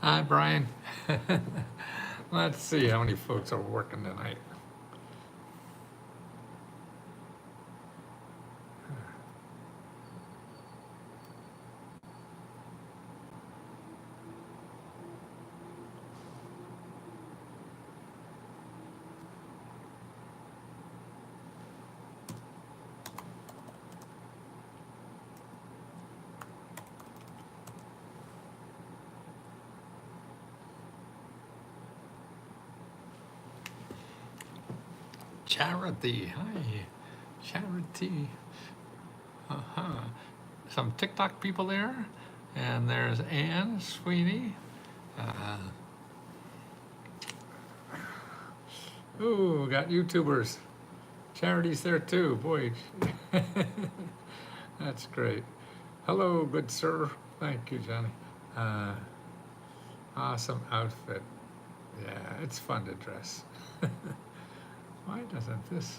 Hi, Brian. Let's see how many folks are working tonight. Charity. Hi. Charity. Uh-huh. Some TikTok people there. And there's Ann, sweetie. Uh, ooh, got YouTubers. Charity's there too. Boy, that's great. Hello, good sir. Thank you, Johnny. Uh, awesome outfit. Yeah, it's fun to dress. Why doesn't this?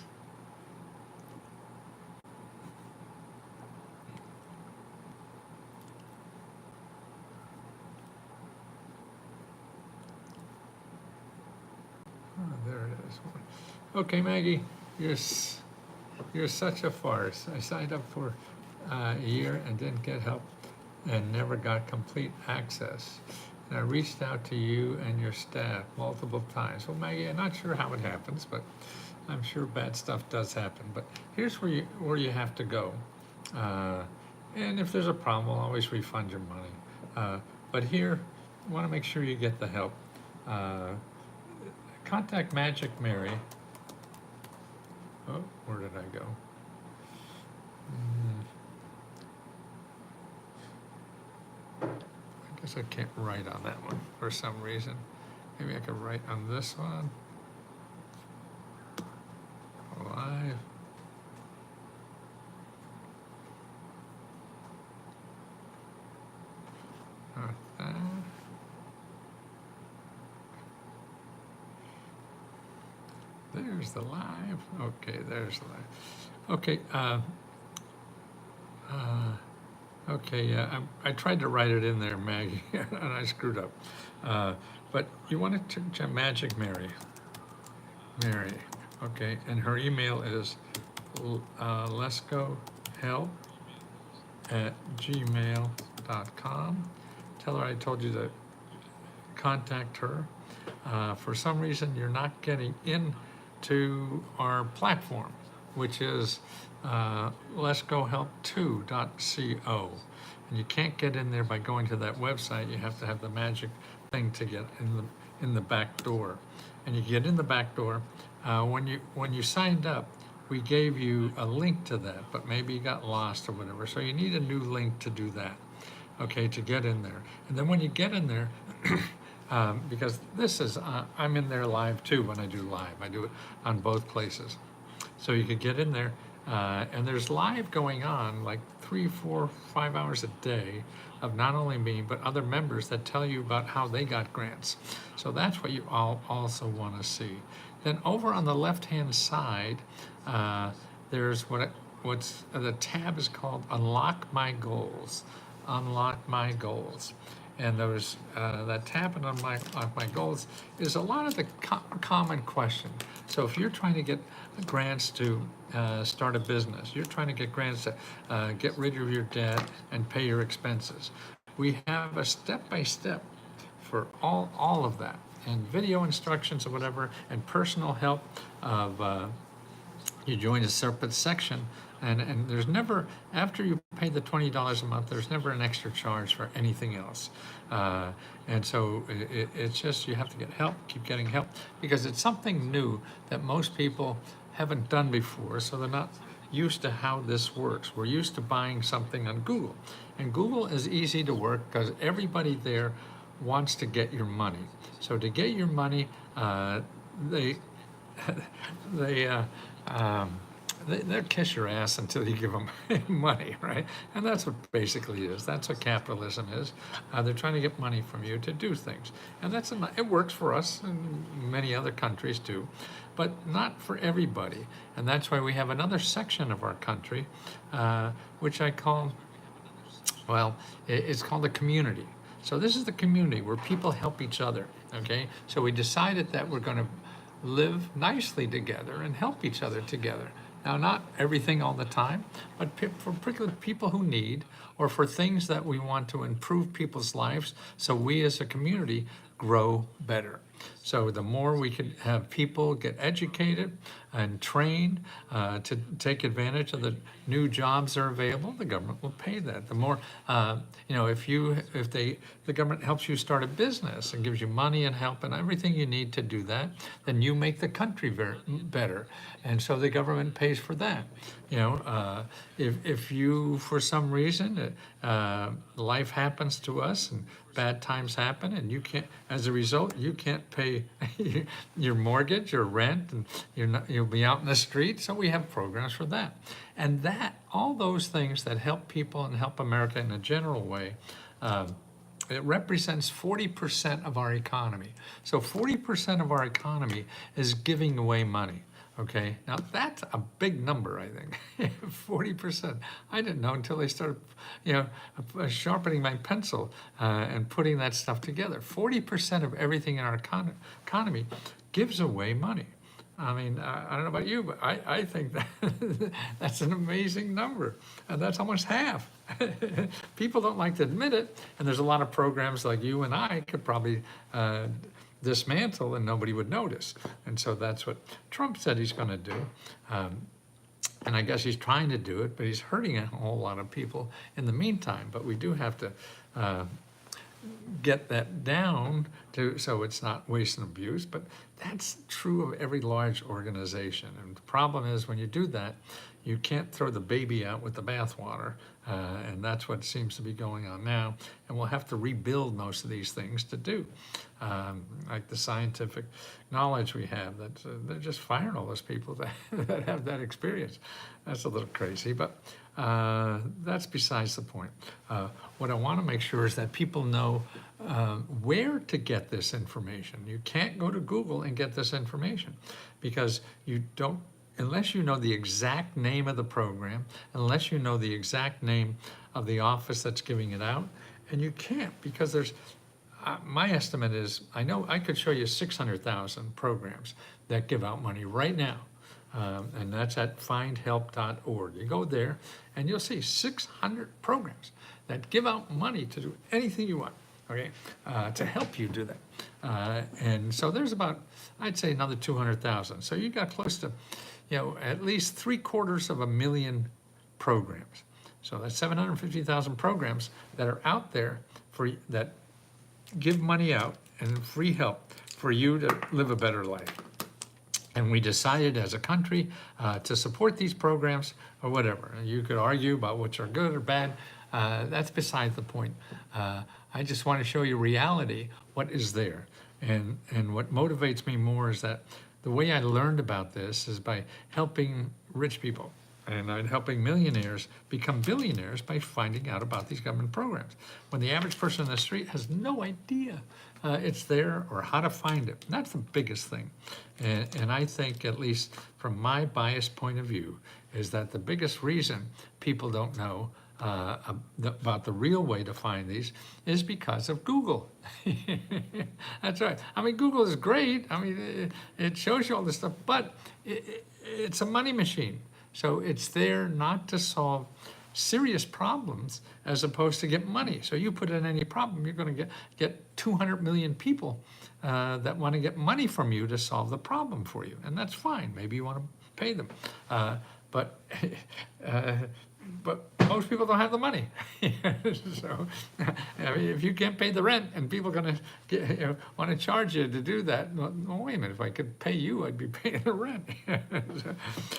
Oh, there it is. Okay, Maggie, you're such a farce. I signed up for a year and didn't get help and never got complete access. And I reached out to you and your staff multiple times. Well, Maggie, I'm not sure how it happens, but I'm sure bad stuff does happen. But here's where you have to go. And if there's a problem, we'll always refund your money. But here, you want to make sure you get the help. Contact Magic Mary. Oh, where did I go? I guess I can't write on that one for some reason. Maybe I could write on this one. Live. Not that. There's the live. Okay, there's the live. Okay, okay, yeah, I tried to write it in there, Maggie, and I screwed up. But you want to Magic Mary. Mary, okay, and her email is lescohelp@gmail.com. Tell her I told you to contact her. For some reason, you're not getting into our platform, which is lescohelp2.co. And you can't get in there by going to that website. You have to have the magic thing to get in the back door. And you get in the back door. When you signed up, we gave you a link to that, but maybe you got lost or whatever. So you need a new link to do that, okay, to get in there. And then when you get in there, because this is, I'm in there live too when I do live. I do it on both places. So you could get in there, and there's live going on like 3, 4, 5 hours a day of not only me, but other members that tell you about how they got grants. So that's what you all also want to see. Then over on the left-hand side, there's what's the tab is called Unlock My Goals. Unlock My Goals. And there's that tab on my goals is a lot of the common question. So if you're trying to get grants to start a business, you're trying to get grants to get rid of your debt and pay your expenses. We have a step-by-step for all of that, and video instructions or whatever, and personal help of you join a separate section, and there's never, after you pay the $20 a month, there's never an extra charge for anything else. And so it's just, you have to get help, keep getting help, because it's something new that most people haven't done before, so they're not used to how this works. We're used to buying something on Google, and Google is easy to work because everybody there wants to get your money. So to get your money, they'll kiss your ass until you give them money, right? And that's what basically is. That's what capitalism is. They're trying to get money from you to do things. And it works for us, and many other countries too, but not for everybody. And that's why we have another section of our country, which I call, well, it's called the community. So this is the community where people help each other, okay? So we decided that we're going to live nicely together and help each other together. Now, not everything all the time, but for particular people who need, or for things that we want to improve people's lives, so we as a community grow better. So the more we can have people get educated and trained to take advantage of the new jobs that are available, the government will pay that. The more, the government helps you start a business and gives you money and help and everything you need to do that, then you make the country better. And so the government pays for that. If you, for some reason, life happens to us and bad times happen and you can't, as a result, you can't pay your mortgage or rent, and you'll be out in the street. So we have programs for that. And all those things that help people and help America in a general way, it represents 40% of our economy. So 40% of our economy is giving away money. Okay, now that's a big number, I think. 40%. I didn't know until I started, sharpening my pencil and putting that stuff together. 40% of everything in our economy gives away money. I mean, I don't know about you, but I think that that's an amazing number. And that's almost half. People don't like to admit it. And there's a lot of programs like you and I could probably dismantle and nobody would notice. And so that's what Trump said he's going to do. And I guess he's trying to do it, but he's hurting a whole lot of people in the meantime. But we do have to get that down so it's not waste and abuse. But that's true of every large organization. And the problem is when you do that, you can't throw the baby out with the bathwater, and that's what seems to be going on now. And we'll have to rebuild most of these things to do, like the scientific knowledge we have. That they're just firing all those people that have that experience. That's a little crazy, but that's besides the point. What I want to make sure is that people know where to get this information. You can't go to Google and get this information because you don't. Unless you know the exact name of the program, unless you know the exact name of the office that's giving it out, and you can't because there's, my estimate is, I could show you 600,000 programs that give out money right now, and that's at findhelp.org. You go there and you'll see 600 programs that give out money to do anything you want, okay, to help you do that. And so there's about, I'd say another 200,000. So you got close to, at least 750,000 programs. So that's 750,000 programs that are out there that give money out and free help for you to live a better life. And we decided as a country to support these programs or whatever. You could argue about which are good or bad. That's beside the point. I just want to show you reality, what is there. And what motivates me more is that the way I learned about this is by helping rich people, and I'm helping millionaires become billionaires by finding out about these government programs. When the average person in the street has no idea it's there or how to find it. And that's the biggest thing. And I think, at least from my biased point of view, is that the biggest reason people don't know about the real way to find these is because of Google. That's right. I mean, Google is great. I mean, it shows you all this stuff, but it's a money machine. So it's there not to solve serious problems as opposed to get money. So you put in any problem, you're going to get 200 million people that want to get money from you to solve the problem for you. And that's fine. Maybe you want to pay them. But most people don't have the money. So, I mean, if you can't pay the rent and people are going to want to charge you to do that, well, wait a minute, if I could pay you, I'd be paying the rent.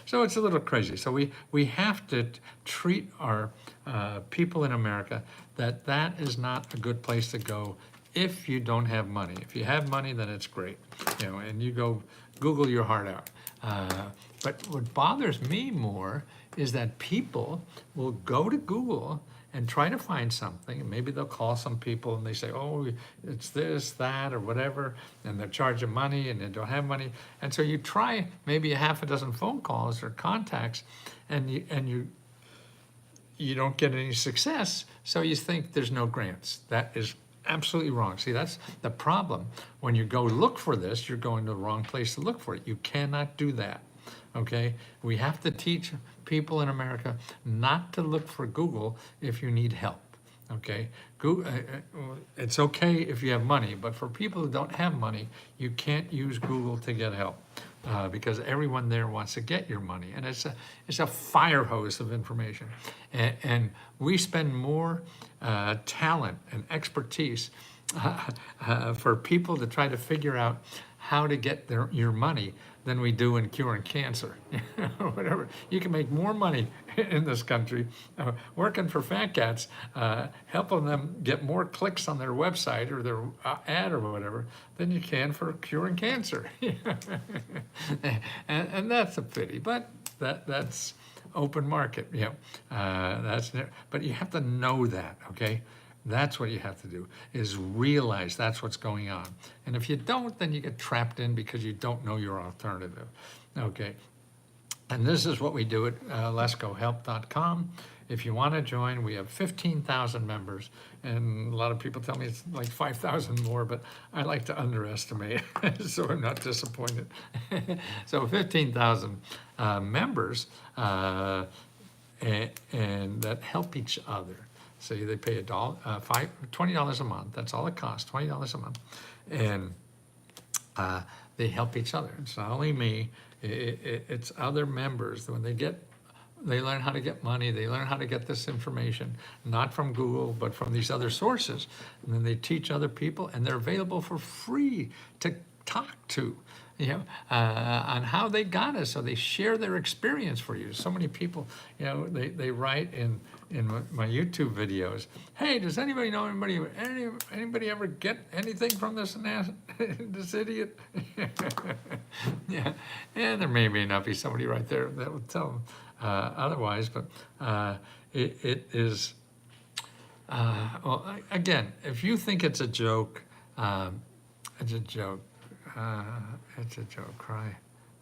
So it's a little crazy. So we have to treat our people in America that is not a good place to go if you don't have money. If you have money, then it's great, and you go Google your heart out. But what bothers me more is that people will go to Google and try to find something, and maybe they'll call some people and they say, oh, it's this, that, or whatever, and they're charging money and they don't have money. And so you try maybe a half a dozen phone calls or contacts, and you don't get any success, so you think there's no grants. That is absolutely wrong. See, that's the problem. When you go look for this, you're going to the wrong place to look for it. You cannot do that. Okay? We have to teach people in America not to look for Google if you need help. Okay? Google, it's okay if you have money, but for people who don't have money, you can't use Google to get help. Because everyone there wants to get your money, and it's a fire hose of information, and we spend more talent and expertise for people to try to figure out how to get your money than we do in curing cancer. Whatever. You can make more money in this country working for fat cats, helping them get more clicks on their website or their ad or whatever than you can for curing cancer. and that's a pity, but that's open market. But you have to know that, okay? That's what you have to do, is realize that's what's going on. And if you don't, then you get trapped in because you don't know your alternative. Okay. And this is what we do at letsgohelp.com. If you want to join, we have 15,000 members, and a lot of people tell me it's like 5,000 more, but I like to underestimate, so I'm not disappointed. So 15,000 members, and that help each other. So they pay $20 a month. That's all it costs, $20 a month, and they help each other. It's not only me; it's other members. When they learn how to get money. They learn how to get this information, not from Google, but from these other sources. And then they teach other people, and they're available for free to talk to, on how they got us. So they share their experience for you. So many people, they write in my YouTube videos, hey, does anybody know anybody ever get anything from this idiot? Yeah, and there may not be somebody right there that will tell them otherwise, but it is, well, again, if you think it's a joke, it's a joke. It's a joke. Cry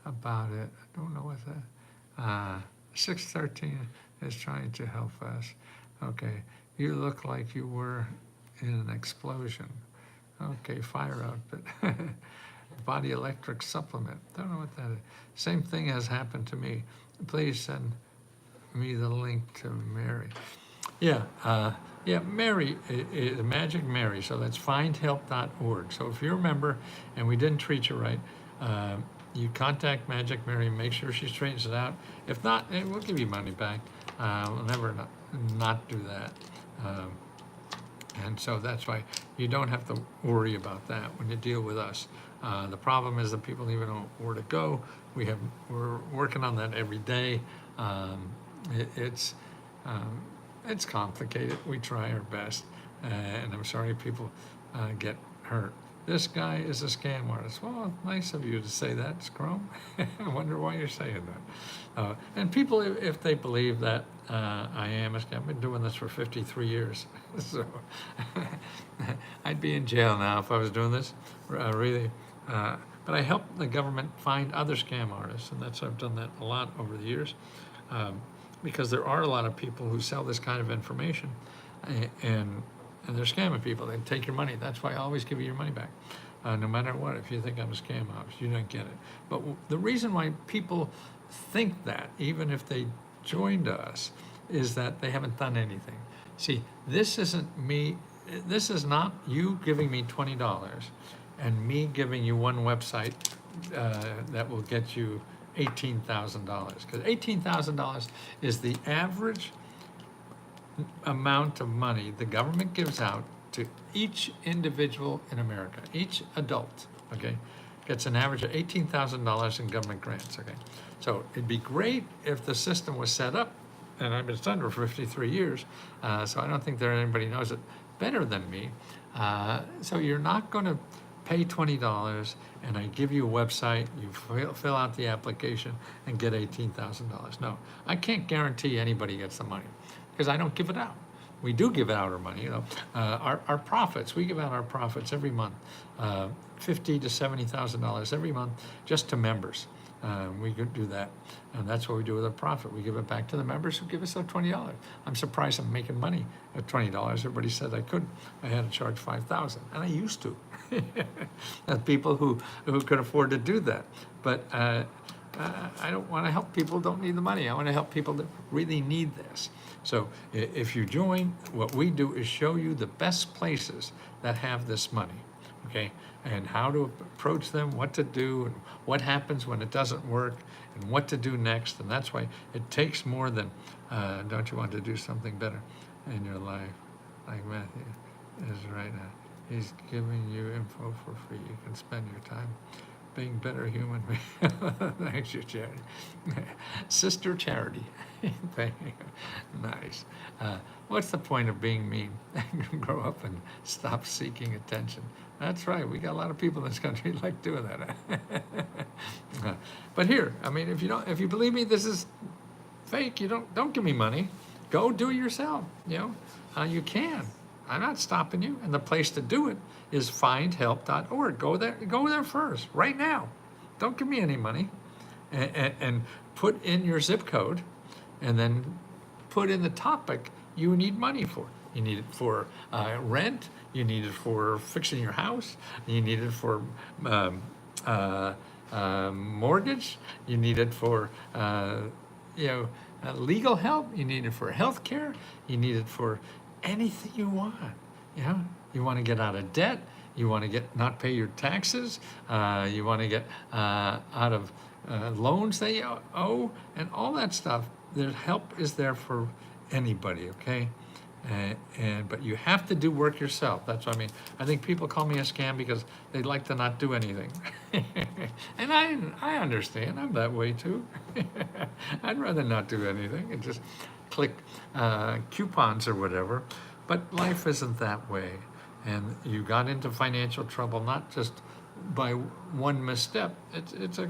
about it. I don't know what that. 613 is trying to help us. Okay, you look like you were in an explosion. Okay, fire outfit. Body electric supplement. Don't know what that is. Same thing has happened to me. Please send me the link to Mary. Yeah, Mary, Magic Mary, so that's findhelp.org. So if you're a member and we didn't treat you right, you contact Magic Mary, make sure she straightens it out. If not, we'll give you money back. We'll never not do that. And so that's why you don't have to worry about that when you deal with us. The problem is that people don't even know where to go. We're working on that every day. It's complicated. We try our best, and I'm sorry people get hurt. This guy is a scam artist. Well, nice of you to say that, Scrum. I wonder why you're saying that. And people, if they believe that I am a scam, I've been doing this for 53 years. So I'd be in jail now if I was doing this, really. But I help the government find other scam artists, and I've done that a lot over the years. Because there are a lot of people who sell this kind of information, and they're scamming people. They take your money. That's why I always give you your money back, no matter what. If you think I'm a scam artist, you don't get it. But the reason why people think that, even if they joined us, is that they haven't done anything. See, this isn't me. This is not you giving me $20 and me giving you one website that will get you $18,000, because $18,000 is the average amount of money the government gives out to each individual in America. Each adult, okay, gets an average of $18,000 in government grants, okay? So it'd be great if the system was set up, and I've been studying for 53 years, so I don't think anybody knows it better than me. So you're not going to pay $20 and I give you a website, you fill out the application and get $18,000. No, I can't guarantee anybody gets the money because I don't give it out. We do give out our money, our profits. We give out our profits every month, $50,000 to $70,000 every month just to members. We could do that, and that's what we do with our profit. We give it back to the members who give us our $20. I'm surprised I'm making money at $20. Everybody said I couldn't. I had to charge $5,000, and I used to. People who could afford to do that, but I don't want to help people who don't need the money. I want to help people that really need this. So if you join, what we do is show you the best places that have this money, okay? And how to approach them, what to do, and what happens when it doesn't work, and what to do next. And that's why it takes more than, don't you want to do something better in your life? Like Matthew is right now. He's giving you info for free. You can spend your time being better human. Thanks, you, Charity. Sister Charity. Thank you. Nice. What's the point of being mean? Grow up and stop seeking attention. That's right. We got a lot of people in this country like doing that. But here, I mean, if you believe me, this is fake. You don't give me money. Go do it yourself. You know, you can. I'm not stopping you. And the place to do it is findhelp.org. Go there first, right now. Don't give me any money. And put in your zip code, and then put in the topic you need money for. You need it for rent. You need it for fixing your house. You need it for mortgage. You need it for legal help. You need it for health care. You need it for anything you want. You know, you want to get out of debt. You want to not pay your taxes. You want to get out of loans that you owe, and all that stuff. There's help is there for anybody, okay? But you have to do work yourself. That's what I mean. I think people call me a scam because they like to not do anything. And I understand. I'm that way too. I'd rather not do anything and just click coupons or whatever. But life isn't that way. And you got into financial trouble not just by one misstep. It's a,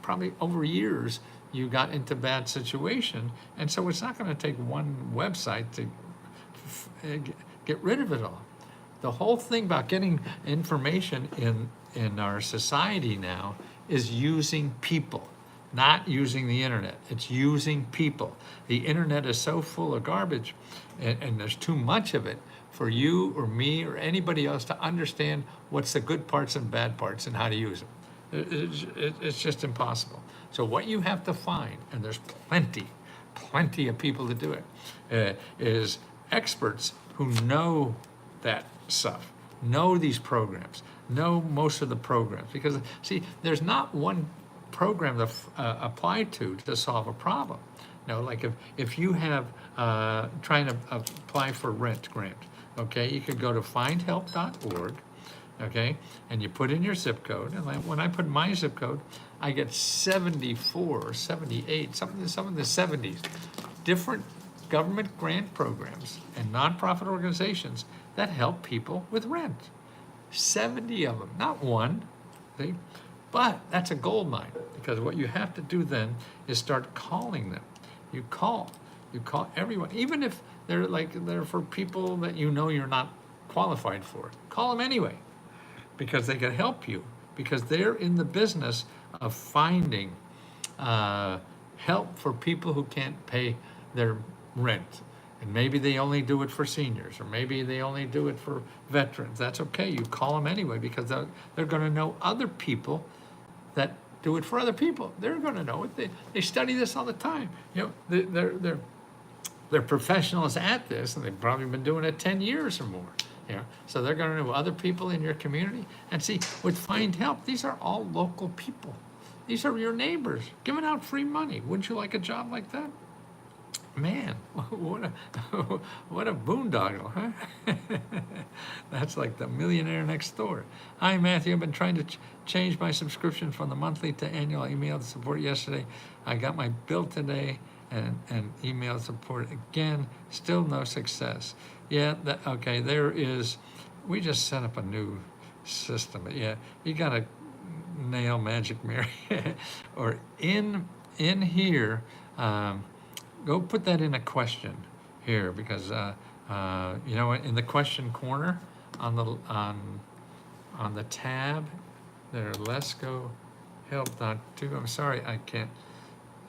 probably over years you got into bad situation, and so it's not going to take one website to get rid of it all. The whole thing about getting information in our society now is using people, not using the internet. It's using people. The internet is so full of garbage, and there's too much of it for you or me or anybody else to understand what's the good parts and bad parts and how to use them. It's just impossible. So what you have to find, and there's plenty of people to do it, is experts who know that stuff, know these programs, know most of the programs. Because, see, there's not one program to apply to solve a problem. Like if you have trying to apply for rent grant, okay, you could go to findhelp.org, okay, and you put in your zip code, and when I put my zip code, I get 74 or 78, some in the 70s, different government grant programs and nonprofit organizations that help people with rent. 70 of them, not one, see? But that's a gold mine, because what you have to do then is start calling them. You call everyone, even if they're for people that you're not qualified for. Call them anyway, because they can help you, because they're in the business of finding help for people who can't pay their rent. And maybe they only do it for seniors, or maybe they only do it for veterans. That's okay. You call them anyway, because they're going to know other people that do it for other people. They're going to know it. They study this all the time. They're professionals at this, and they've probably been doing it 10 years or more. So they're going to know other people in your community. And see, with Find Help, these are all local people. These are your neighbors giving out free money. Wouldn't you like a job like that? Man, what a boondoggle, huh? That's like the millionaire next door. Hi, Matthew. I've been trying to change my subscription from the monthly to annual. I emailed support yesterday. I got my bill today and emailed support again. Still no success. Yeah, okay, we just set up a new system. Yeah, you got to nail Magic Mary. Or in here, go put that in a question here, because in the question corner on the tab there, let's go help.to. I'm sorry, I can't.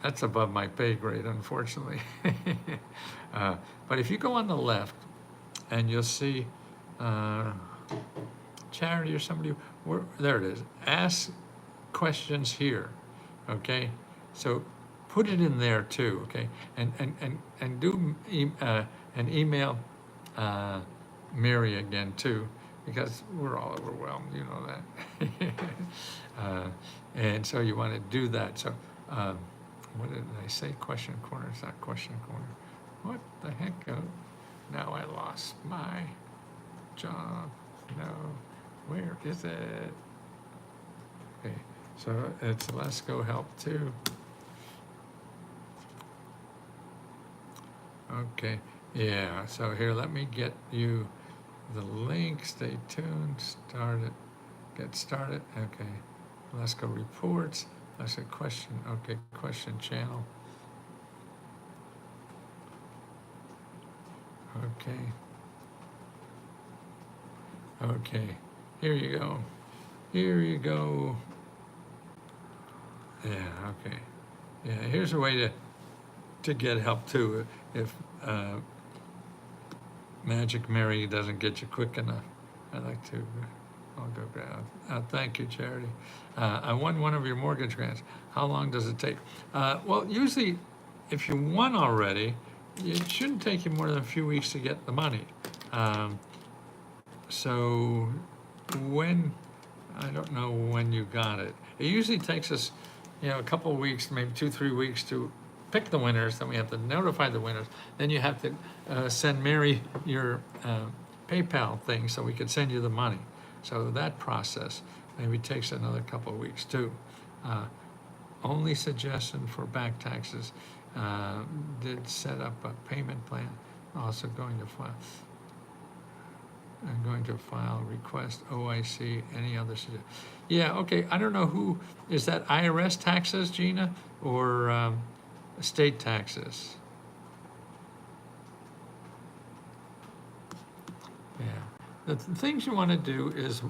That's above my pay grade, unfortunately. But if you go on the left, and you'll see charity or somebody, there it is. Ask questions here, okay? So put it in there too, okay? And do an email Mary again too, because we're all overwhelmed, you know that. And so you want to do that. So what did I say? Question corner. It's not question corner. What the heck? Now I lost my job. No, where is it? Okay, so it's Let's Go Help too. Okay, yeah, so here, let me get you the link. Stay tuned. Start it. Get started. Okay, Let's Go Reports. Let's go question. Okay, question channel. Okay. Okay, here you go. Here you go. Yeah, okay. Yeah, here's a way to get help too if Magic Mary doesn't get you quick enough. I'd like to, I'll go grab. Thank you, Charity. I won one of your mortgage grants. How long does it take? Well, usually if you won already, it shouldn't take you more than a few weeks to get the money. So when, I don't know when you got it. It usually takes us, a couple of weeks, maybe 2-3 weeks to pick the winners. Then we have to notify the winners. Then you have to send Mary your PayPal thing so we could send you the money. So that process maybe takes another couple of weeks too. Only suggestion for back taxes, did set up a payment plan. Also going to file. I'm going to file request OIC, any other suggestion. Yeah, okay, I don't know who, is that IRS taxes, Gina, or state taxes? Yeah, the things you want to do is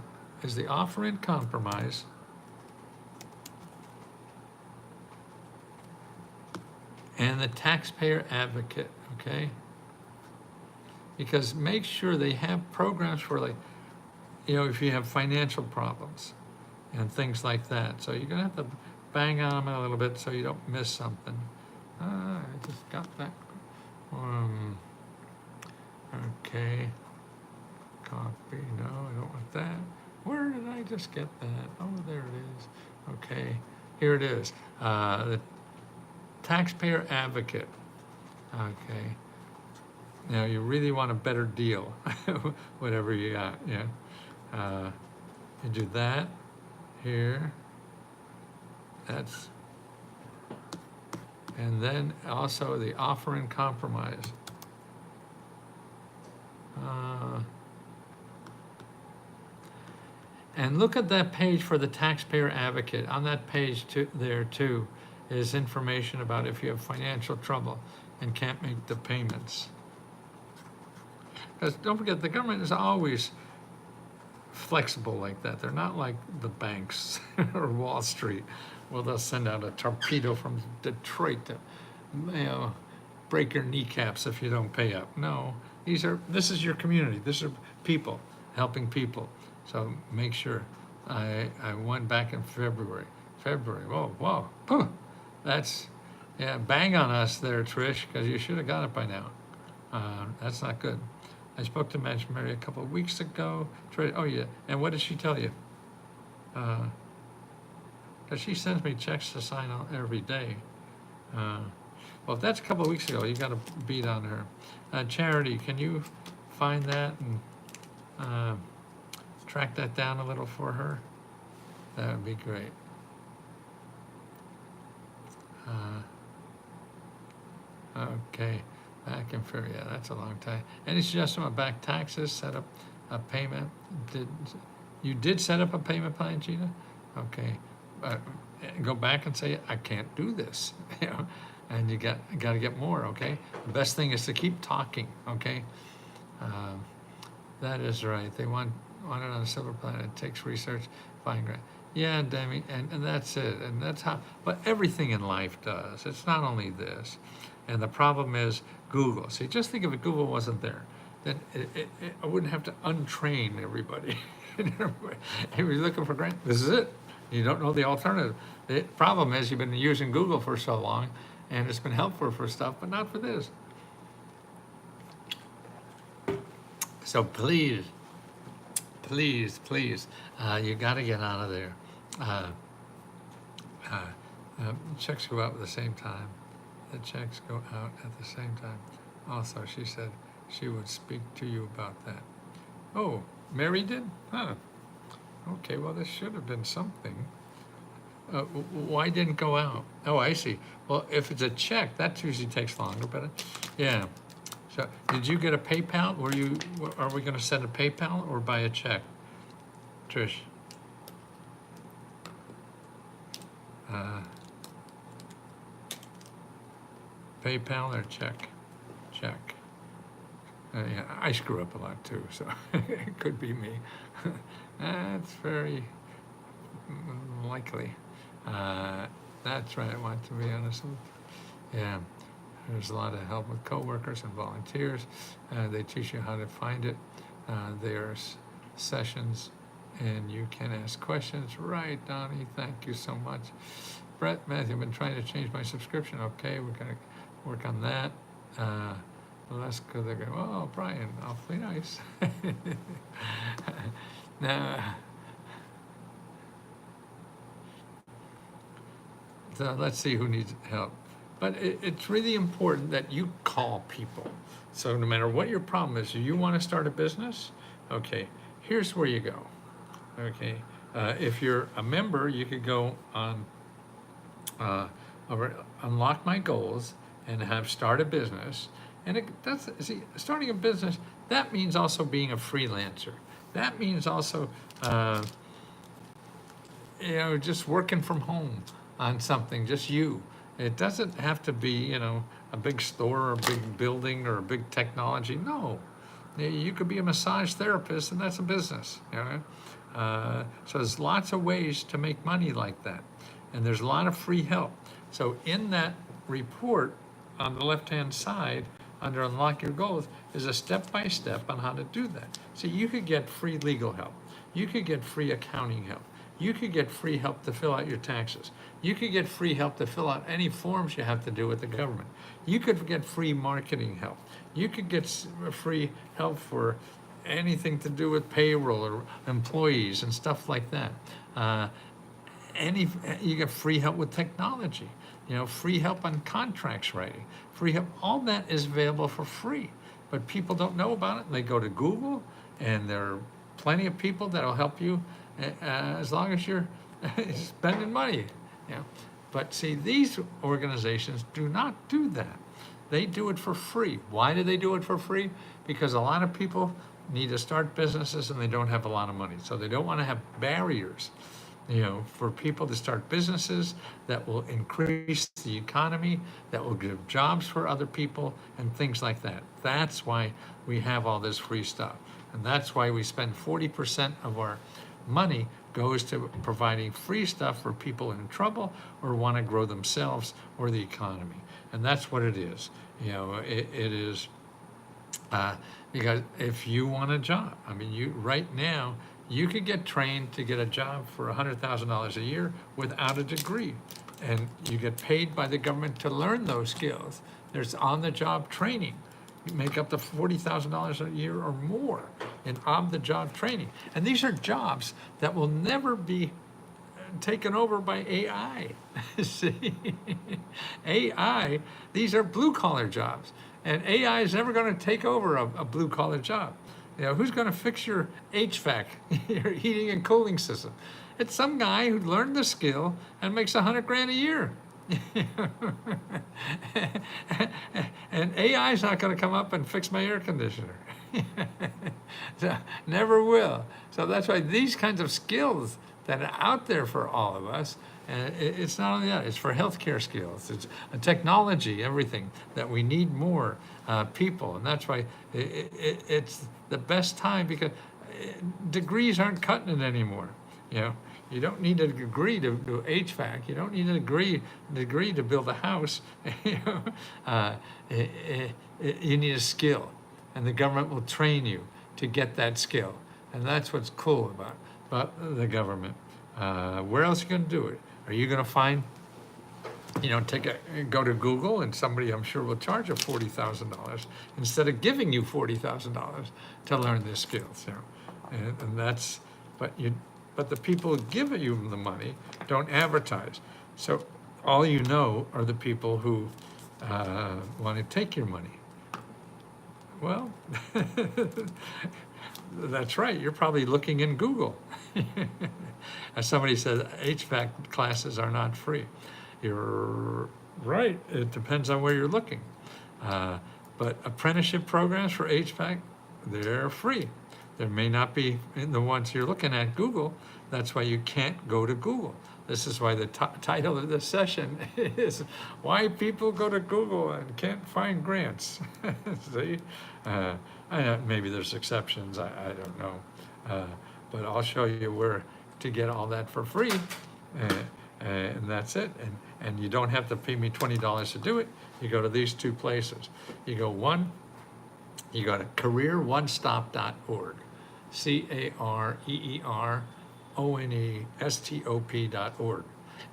the offer in compromise. And the taxpayer advocate, okay? Because make sure they have programs for, like, if you have financial problems and things like that. So you're gonna have to bang on them a little bit so you don't miss something. I just got that. Okay. Copy, no, I don't want that. Where did I just get that? Oh, there it is. Okay, here it is. The taxpayer advocate. Okay. Now you really want a better deal, whatever you got, yeah. You do that here. That's, and then also the offer in compromise. And look at that page for the taxpayer advocate. On that page there too is information about if you have financial trouble and can't make the payments. Because don't forget, the government is always flexible like that. They're not like the banks or Wall Street, where they'll send out a torpedo from Detroit to, break your kneecaps if you don't pay up. No, this is your community. This are people helping people. So make sure. I went back in February. Whoa, that's, yeah, bang on us there, Trish, because you should have got it by now. That's not good. I spoke to Magic Mary a couple of weeks ago. Oh yeah, and what did she tell you? Because she sends me checks to sign out every day. Well, if that's a couple of weeks ago, you got to beat on her. Charity, can you find that and track that down a little for her? That would be great. Okay. Back in February, yeah, that's a long time. Any suggestion about back taxes? Set up a payment. You did set up a payment plan, Gina? Okay. Go back and say, I can't do this. And you got to get more. Okay. The best thing is to keep talking. Okay. That is right. They want it on a silver plan. It takes research, fine grant. Yeah, Demi, and that's it. And that's how, but everything in life does. It's not only this. And the problem is Google. See, just think if Google wasn't there, then I wouldn't have to untrain everybody. If you're looking for grant, this is it. You don't know the alternative. The problem is you've been using Google for so long, and it's been helpful for stuff, but not for this. So please, please, you got to get out of there. Uh, uh, Checks go out at the same time. The checks go out at the same time. Also, she said she would speak to you about that. Oh, Mary did? Huh. Okay, well, this should have been something. Why didn't go out? Oh, I see. Well, if it's a check, that usually takes longer, but yeah. So, did you get a PayPal? Are we going to send a PayPal or buy a check? Trish? PayPal or check? Check. Yeah, I screw up a lot too, so it could be me. That's very likely. That's right, I want to be honest with you. Yeah, there's a lot of help with coworkers and volunteers. They teach you how to find it. There's sessions and you can ask questions. Right, Donnie, thank you so much. Brett, Matthew, I've been trying to change my subscription. Okay, we're gonna work on that. Well, that's good. They go, oh, Brian, awfully nice. Now, so let's see who needs help. But it's really important that you call people. So no matter what your problem is, you want to start a business? Okay, here's where you go. Okay, if you're a member, you could go on over Unlock My Goals and have start a business. And starting a business, that means also being a freelancer. That means also, just working from home on something, just you. It doesn't have to be, a big store or a big building or a big technology. No, you could be a massage therapist and that's a business, So there's lots of ways to make money like that. And there's a lot of free help. So in that report on the left-hand side, under Unlock Your Goals, is a step-by-step on how to do that. So you could get free legal help. You could get free accounting help. You could get free help to fill out your taxes. You could get free help to fill out any forms you have to do with the government. You could get free marketing help. You could get free help for anything to do with payroll or employees and stuff like that. You get free help with technology, free help on contracts writing, free help. All that is available for free, but people don't know about it. They go to Google, and there are plenty of people that'll help you as long as you're spending money. But see, these organizations do not do that. They do it for free. Why do they do it for free? Because a lot of people need to start businesses and they don't have a lot of money, so they don't want to have barriers. For people to start businesses that will increase the economy, that will give jobs for other people, and things like that. That's why we have all this free stuff. And that's why we spend 40% of our money goes to providing free stuff for people in trouble or want to grow themselves or the economy. And that's what it is. It is because if you want a job, right now, you could get trained to get a job for $100,000 a year without a degree. And you get paid by the government to learn those skills. There's on-the-job training. You make up to $40,000 a year or more in on-the-job training. And these are jobs that will never be taken over by AI. See? AI, these are blue-collar jobs. And AI is never going to take over a blue-collar job. Who's going to fix your HVAC, your heating and cooling system? It's some guy who learned the skill and makes $100,000 a year. And AI is not going to come up and fix my air conditioner. So, never will. So that's why these kinds of skills that are out there for all of us, it's not only that, it's for healthcare skills, it's technology, everything that we need more people. And that's why it's the best time, because degrees aren't cutting it anymore. You don't need a degree to do HVAC. You don't need a degree to build a house. You know, you need a skill, and the government will train you to get that skill. And that's what's cool about the government. Where else are you going to do it? Are you going to find, go to Google, and somebody I'm sure will charge you $40,000 instead of giving you $40,000 to learn this skills. And that's, but the people who give you the money don't advertise. So all you know are the people who want to take your money. Well, that's right. You're probably looking in Google. As somebody said, HVAC classes are not free. You're right. It depends on where you're looking. But apprenticeship programs for HVAC, they're free. There may not be in the ones you're looking at Google. That's why you can't go to Google. This is why the title of this session is Why People Go to Google and Can't Find Grants. See? Maybe there's exceptions, I don't know. But I'll show you where to get all that for free. And that's it. And you don't have to pay me $20 to do it. You go to these two places. You go to careeronestop.org. careeronestop.org.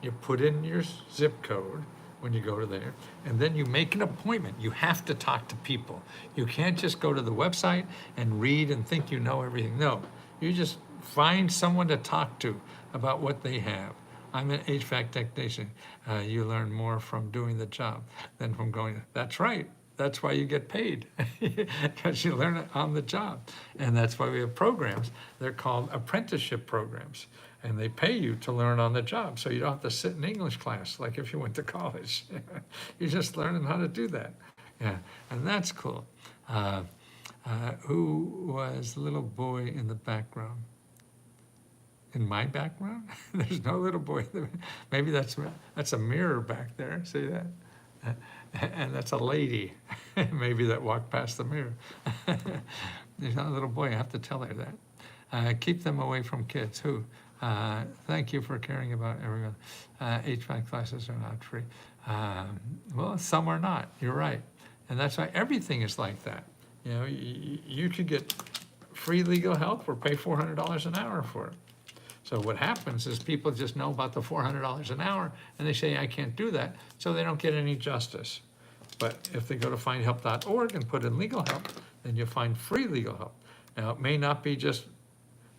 You put in your zip code when you go to there, and then you make an appointment. You have to talk to people. You can't just go to the website and read and think you know everything. No, you just find someone to talk to about what they have. I'm an HVAC technician. You learn more from doing the job than from going. That's right. That's why you get paid, because you learn it on the job. And that's why we have programs. They're called apprenticeship programs. And they pay you to learn on the job. So you don't have to sit in English class like if you went to college. You're just learning how to do that. Yeah, and that's cool. Who was the little boy in the background? In my background? There's no little boy. Maybe that's a mirror back there. See that? And that's a lady, maybe, that walked past the mirror. There's not a little boy. I have to tell her that. Keep them away from kids. Who? Thank you for caring about everyone. HVAC classes are not free. Well, some are not. You're right. And that's why everything is like that. You know, you could get free legal help or pay $400 an hour for it. So what happens is people just know about the $400 an hour, and they say, I can't do that, so they don't get any justice. But if they go to findhelp.org and put in legal help, then you'll find free legal help. Now, it may not be just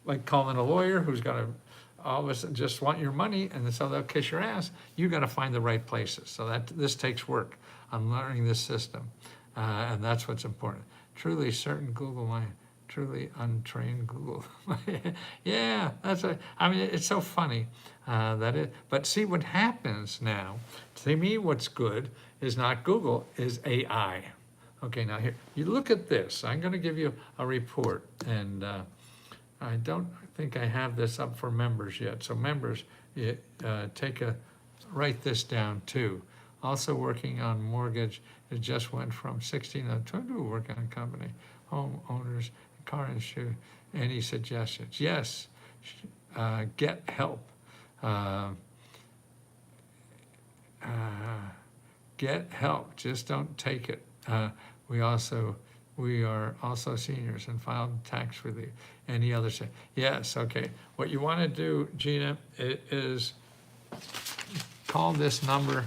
like calling a lawyer who's going to all of a sudden just want your money, and so they'll kiss your ass. You've got to find the right places. So this takes work on learning this system, and that's what's important. Truly certain Google line. Truly untrained Google. Yeah, it's so funny but see what happens now. To me, what's good is not Google, is AI. Okay, now here, you look at this. I'm going to give you a report, and I don't think I have this up for members yet. So members, write this down too. Also working on mortgage, it just went from 16 to 22 working on company, homeowners, car insurance. Any suggestions? Yes, get help. Get help. Just don't take it. We are also seniors and filed tax relief. Any other say? Yes. Okay. What you want to do, Gina, is call this number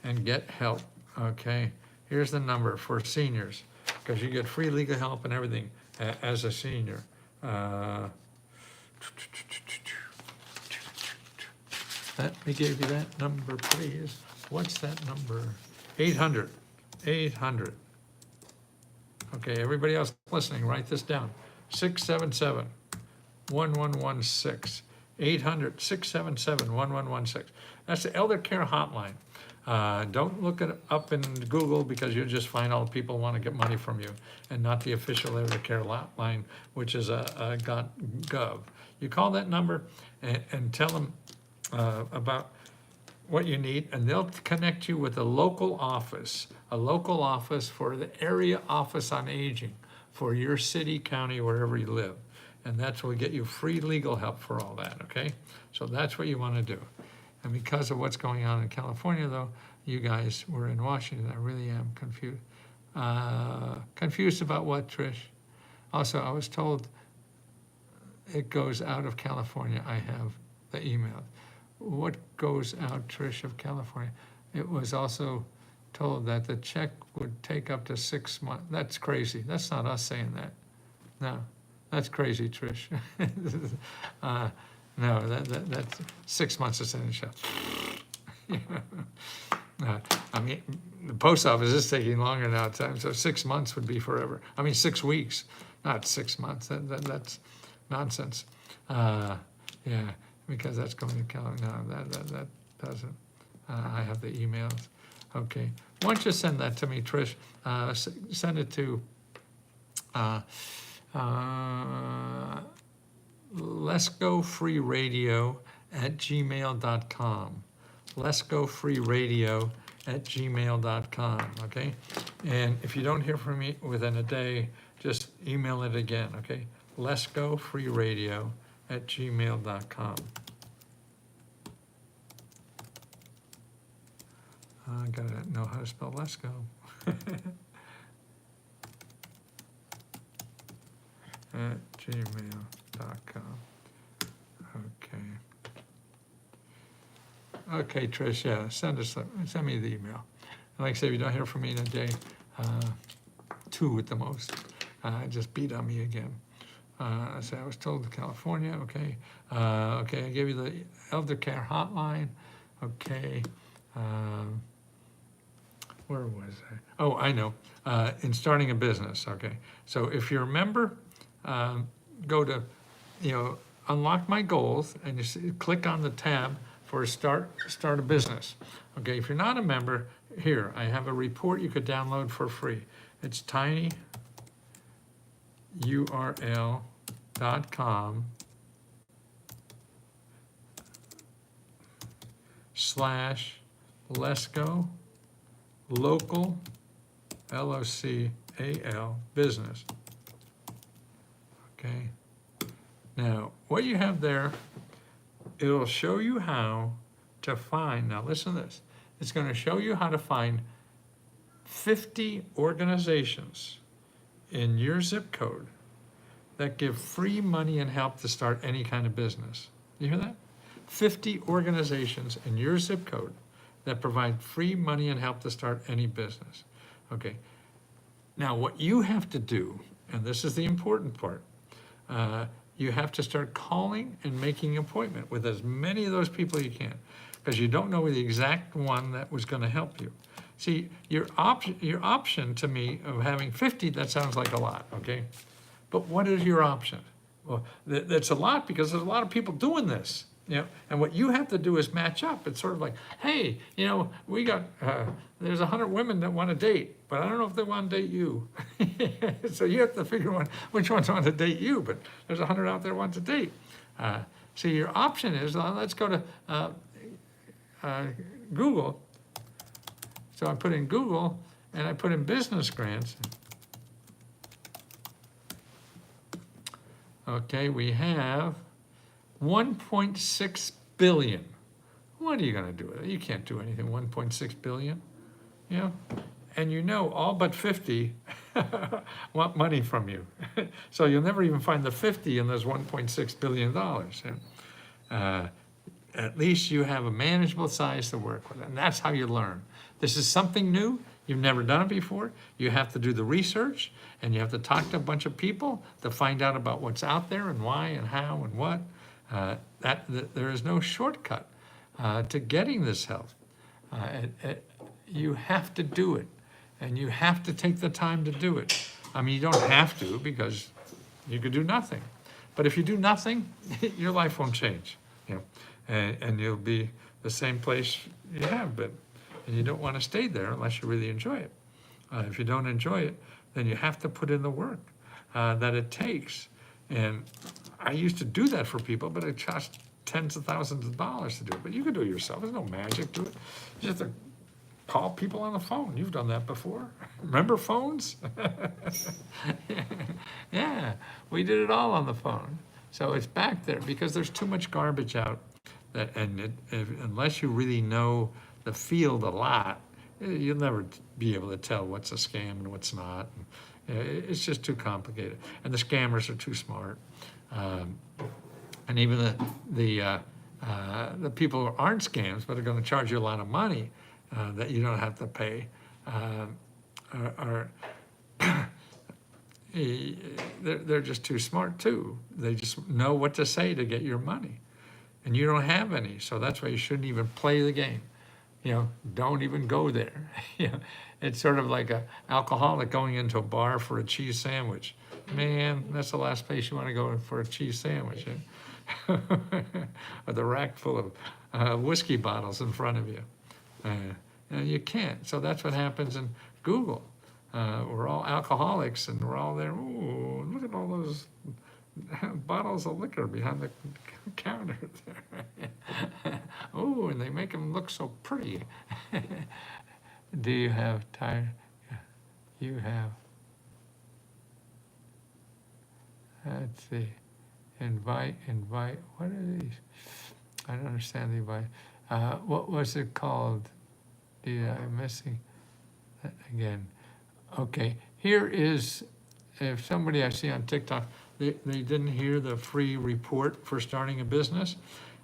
and get help. Okay. Here's the number for seniors, because you get free legal help and everything as a senior. Let me give you that number, please. What's that number? 800. Okay, everybody else listening, write this down. 677-1116. 800-677-1116. That's the Elder Care Hotline. Don't look it up in Google, because you'll just find all the people who want to get money from you, and not the official Elder Care Hotline, which is a .gov. You call that number and tell them about what you need, and they'll connect you with a local office for the area office on aging for your city, county, wherever you live. and that's what will get you free legal help for all that, okay? So that's what you want to do. And because of what's going on in California, though, you guys were in Washington. I really am confused. Confused about what, Trish? Also, I was told it goes out of California. I have the email. What goes out, Trish, of California? It was also told that the check would take up to 6 months. That's crazy. That's not us saying that. No, that's crazy, Trish. No, that's 6 months essential. I mean, the post office is taking longer now at times, so 6 months would be forever. I mean, 6 weeks, not 6 months. That's nonsense. Yeah, because that's going to California. No, that doesn't. I have the emails. Okay. Why don't you send that to me, Trish? Send it to letsgofreeradio@gmail.com. letsgofreeradio@gmail.com, okay? And if you don't hear from me within a day, just email it again, okay? letsgofreeradio@gmail.com. I gotta know how to spell let's go. At gmail.com. Okay. Okay, Trish, yeah, send me the email. And like I say, if you don't hear from me in a day, 2 at the most, just beat on me again. I say I was told to California, okay. Okay, I gave you the elder care hotline, okay. Where was I? Oh, I know, in starting a business, okay. So if you're a member, go to, unlock my goals, and you click on the tab for start a business. Okay, if you're not a member, here, I have a report you could download for free. It's tinyurl.com/letsgo local LOCAL business. Okay. Now, what you have there, it'll show you how to find, now listen to this, it's going to show you how to find 50 organizations in your zip code that give free money and help to start any kind of business. You hear that? 50 organizations in your zip code that provide free money and help to start any business. Okay. Now, what you have to do, and this is the important part, you have to start calling and making an appointment with as many of those people you can, because you don't know the exact one that was going to help you. See, your option to me of having 50, that sounds like a lot, okay? But what is your option? Well, that's a lot because there's a lot of people doing this. And what you have to do is match up. It's sort of like, hey, we got, there's 100 women that want to date, but I don't know if they want to date you. So you have to figure out which ones want to date you, but there's 100 out there who want to date. So your option is, let's go to Google. So I put in Google and I put in business grants. Okay, we have 1.6 billion. What are you going to do with it? You can't do anything. 1.6 billion, and all but 50 want money from you. So you'll never even find the 50 in those $1.6 billion. At least you have a manageable size to work with, and that's how you learn. This is something new. You've never done it before. You have to do the research, and you have to talk to a bunch of people to find out about what's out there and why and how and what. There is no shortcut to getting this help. You have to do it, and you have to take the time to do it. I mean, you don't have to, because you could do nothing. But if you do nothing, your life won't change, and you'll be the same place you have been. And you don't want to stay there unless you really enjoy it. If you don't enjoy it, then you have to put in the work that it takes. And I used to do that for people, but it cost tens of thousands of dollars to do it. But you can do it yourself. There's no magic to it. You just have to call people on the phone. You've done that before. Remember phones? Yeah, we did it all on the phone. So it's back there because there's too much garbage out that, and unless you really know the field a lot, you'll never be able to tell what's a scam and what's not. It's just too complicated, and the scammers are too smart. And even the people who aren't scams but are going to charge you a lot of money that you don't have to pay are they're just too smart too. They just know what to say to get your money, and you don't have any. So that's why you shouldn't even play the game. Don't even go there. It's sort of like an alcoholic going into a bar for a cheese sandwich. Man, that's the last place you want to go for a cheese sandwich. With a rack full of whiskey bottles in front of you. You can't. So that's what happens in Google. We're all alcoholics, and we're all there. Ooh, look at all those bottles of liquor behind the counter there. Oh, and they make them look so pretty. Do you have time? You have. Let's see. Invite. What are these? I don't understand the invite. What was it called? I'm missing that again. Okay, here is, if somebody I see on TikTok, they didn't hear the free report for starting a business.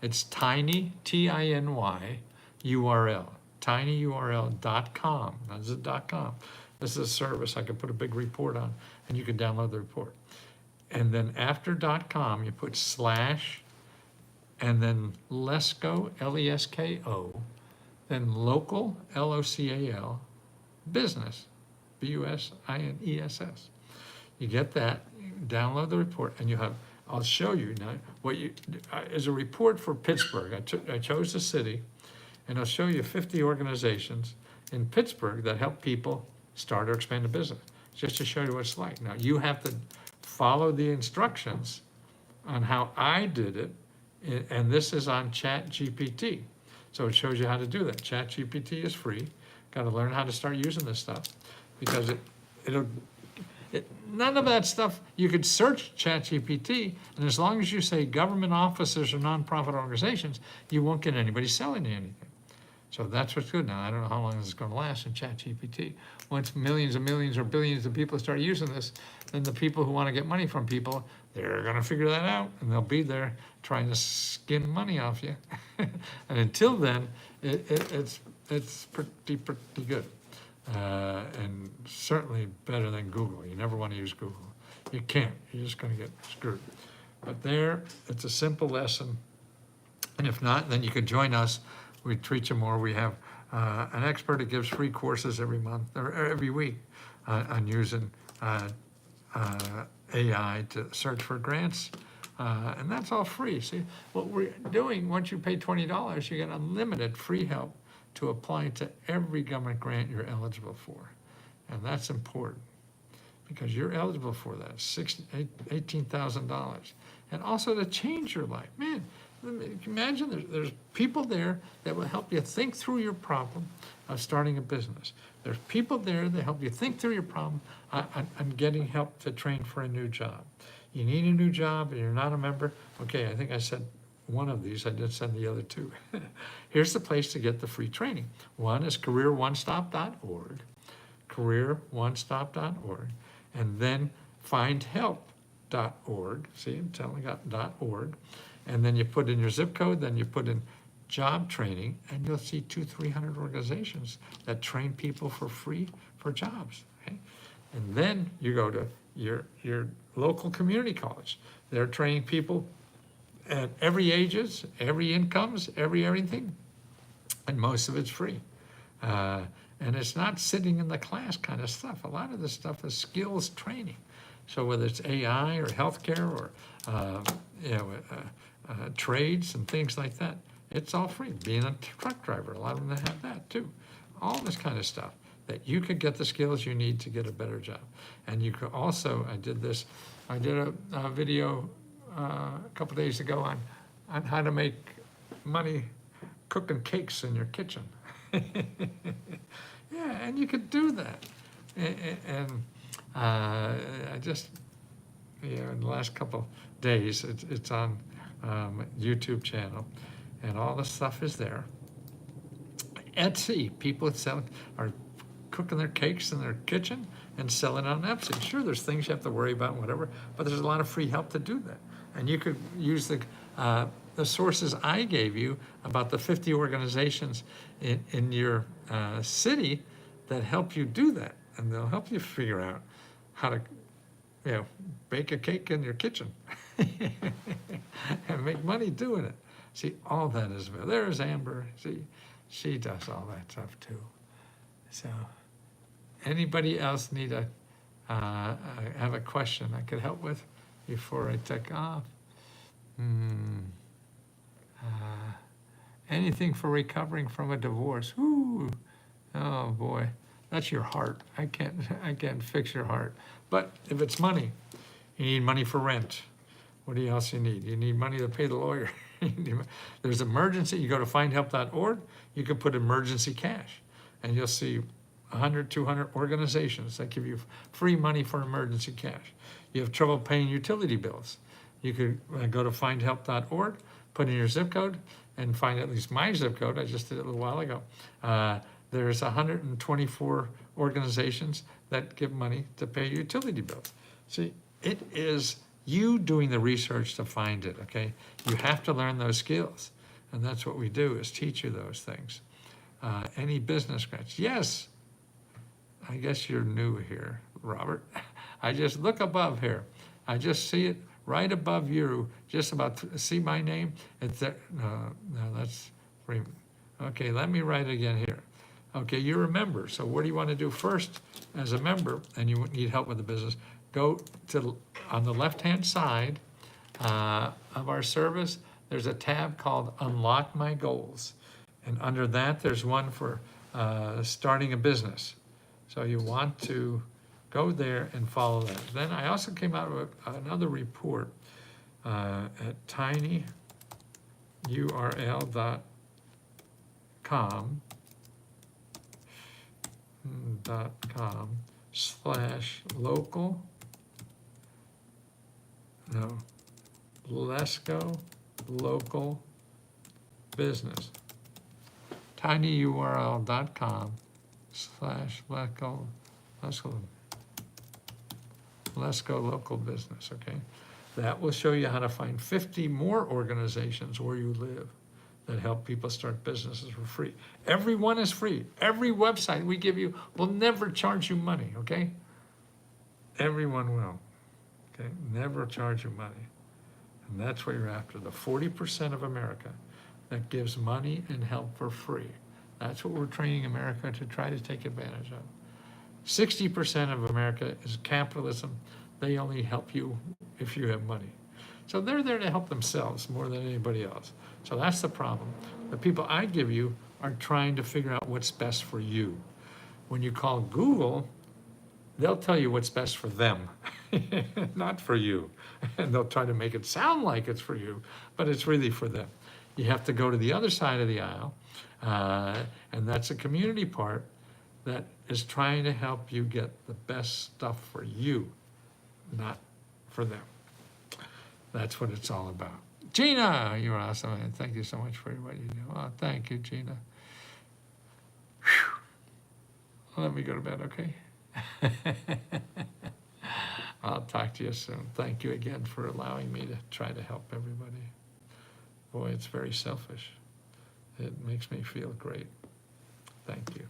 It's tiny, T-I-N-Y, URL, tinyurl.com. That's a .com. This is a service I can put a big report on, and you can download the report. And then after .com, you put slash, and then Lesko, L-E-S-K-O, then local, L-O-C-A-L, business, B-U-S-I-N-E-S-S. You get that, you download the report, and you have, I'll show you now, what you, is a report for Pittsburgh. I chose the city, and I'll show you 50 organizations in Pittsburgh that help people start or expand a business, just to show you what it's like. Now, you have to follow the instructions on how I did it, and this is on ChatGPT. So it shows you how to do that. ChatGPT is free. Got to learn how to start using this stuff, because none of that stuff, you could search ChatGPT, and as long as you say government offices or nonprofit organizations, you won't get anybody selling you anything. So that's what's good. Now, I don't know how long this is going to last in ChatGPT. Once millions and millions or billions of people start using this, then the people who want to get money from people, they're going to figure that out, and they'll be there trying to skim money off you. And until then, it's pretty good. And certainly better than Google. You never want to use Google. You can't. You're just going to get screwed. But there, it's a simple lesson. And if not, then you could join us. We treat you more. We have an expert that gives free courses every month or every week on using AI to search for grants. And that's all free. See, what we're doing, once you pay $20, you get unlimited free help to apply to every government grant you're eligible for. And that's important, because you're eligible for that, $18,000. And also to change your life. Man, imagine there's people there that will help you think through your problem of starting a business. There's people there that help you think through your problem on getting help to train for a new job. You need a new job and you're not a member. Okay, I think I said one of these. I did send the other two. Here's the place to get the free training. One is careeronestop.org, careeronestop.org, and then findhelp.org. See, I'm telling you, .org. And then you put in your zip code, then you put in job training, and you'll see 200-300 organizations that train people for free for jobs. Okay? And then you go to your local community college. They're training people at every ages, every incomes, everything, and most of it's free. And it's not sitting in the class kind of stuff. A lot of this stuff is skills training. So whether it's AI or healthcare or trades and things like that, it's all free. Being a truck driver, a lot of them have that too. All this kind of stuff that you could get the skills you need to get a better job. And you could also, I did a video a couple days ago on how to make money cooking cakes in your kitchen. Yeah, and you could do that. And I just, in the last couple days, it's on YouTube channel, and all the stuff is there. Etsy, people are cooking their cakes in their kitchen and selling on Etsy. Sure, there's things you have to worry about, whatever, but there's a lot of free help to do that. And you could use the sources I gave you about the 50 organizations in your city that help you do that, and they'll help you figure out how to, bake a cake in your kitchen and make money doing it. See, all that is available. There's Amber. See, she does all that stuff too. So, anybody else need have a question I could help with before I take off? Anything for recovering from a divorce? Ooh, oh boy, that's your heart. I can't fix your heart. But if it's money, you need money for rent. What else you need? You need money to pay the lawyer. There's emergency. You go to findhelp.org. You can put emergency cash, and you'll see 100, 200 organizations that give you free money for emergency cash. You have trouble paying utility bills. You could go to findhelp.org, put in your zip code, and find at least my zip code. I just did it a little while ago. There's 124 organizations that give money to pay utility bills. See, it is you doing the research to find it, okay? You have to learn those skills. And that's what we do, is teach you those things. Any business grants? Yes. I guess you're new here, Robert. I just look above here. I just see it right above you, just about to see my name. It's there. No, that's Freeman. Okay, let me write it again here. Okay, you're a member. So what do you want to do first as a member, and you need help with the business? Go to, on the left-hand side of our service, there's a tab called Unlock My Goals. And under that, there's one for starting a business. So you want to go there and follow that. Then I also came out with another report at tinyurl.com /local, no, Lesco local business. tinyurl.com /Lesco local business, okay? That will show you how to find 50 more organizations where you live that help people start businesses for free. Every one is free. Every website we give you will never charge you money, okay? Everyone will, okay? Never charge you money. And that's what you're after, the 40% of America that gives money and help for free. That's what we're training America to try to take advantage of. 60% of America is capitalism. They only help you if you have money. So they're there to help themselves more than anybody else. So that's the problem. The people I give you are trying to figure out what's best for you. When you call Google, they'll tell you what's best for them, not for you. And they'll try to make it sound like it's for you, but it's really for them. You have to go to the other side of the aisle, and that's a community part that is trying to help you get the best stuff for you, not for them. That's what it's all about. Gina, you're awesome, and thank you so much for what you do. Oh, thank you, Gina. Whew. Let me go to bed, okay? I'll talk to you soon. Thank you again for allowing me to try to help everybody. Boy, it's very selfish. It makes me feel great. Thank you.